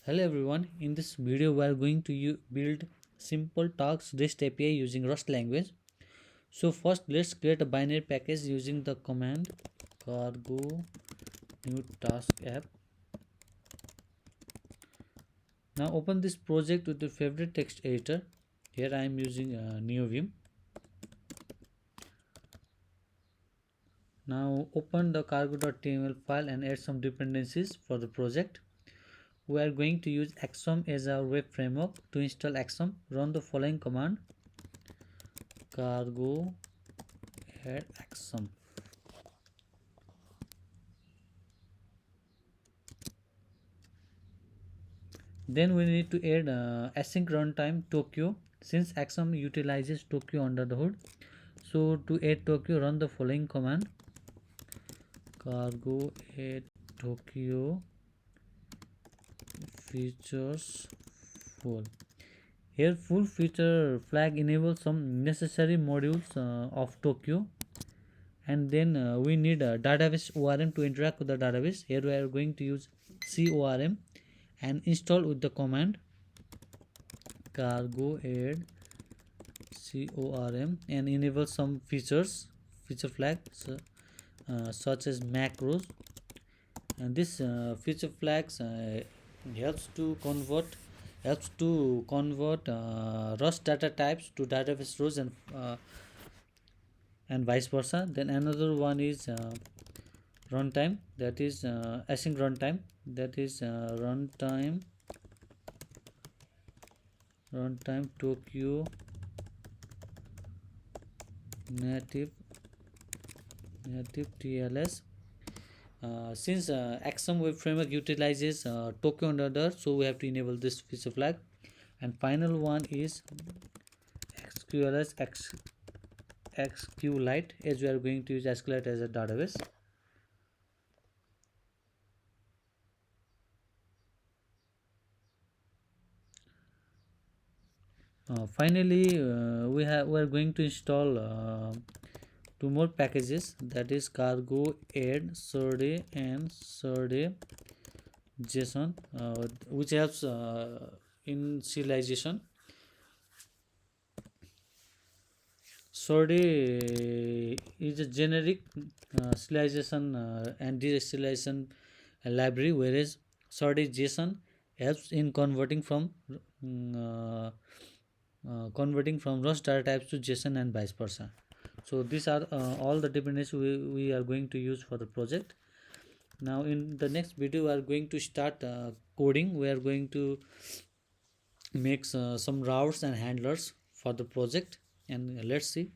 Hello everyone, in this video we are going to build simple tasks REST API using Rust language. So first let's create a binary package using the command cargo new task app. Now open this project with your favorite text editor. Here I am using NeoVim. Now open the cargo.tml file and add some dependencies for the project. We are going to use Axum as our web framework. To install Axum, run the following command: cargo add Axum. Then we need to add async runtime Tokio, since Axum utilizes Tokio under the hood. So to add Tokio, run the following command: cargo add Tokio features full. Here full feature flag enables some necessary modules of Tokio, and then we need a database ORM to interact with the database. Here we are going to use Sea-ORM and install with the command cargo add CORM and enable some feature flags such as macros, and this feature flags helps to convert Rust data types to database rows and vice versa. Then another one is runtime, that is async runtime, that is runtime Tokio native TLS. Since Axum web framework utilizes Tokio under there, so we have to enable this feature flag. And final one is SQLite, as we are going to use SQLite as a database. Finally, we are going to install two more packages, that is cargo add Serde and Serde JSON, which helps in serialization. Serde is a generic serialization and deserialization library, whereas Serde JSON helps in converting from Rust data types to JSON and vice versa. So these are all the dependencies we are going to use for the project. Now in the next video we are going to start coding. We are going to make some routes and handlers for the project, and let's see.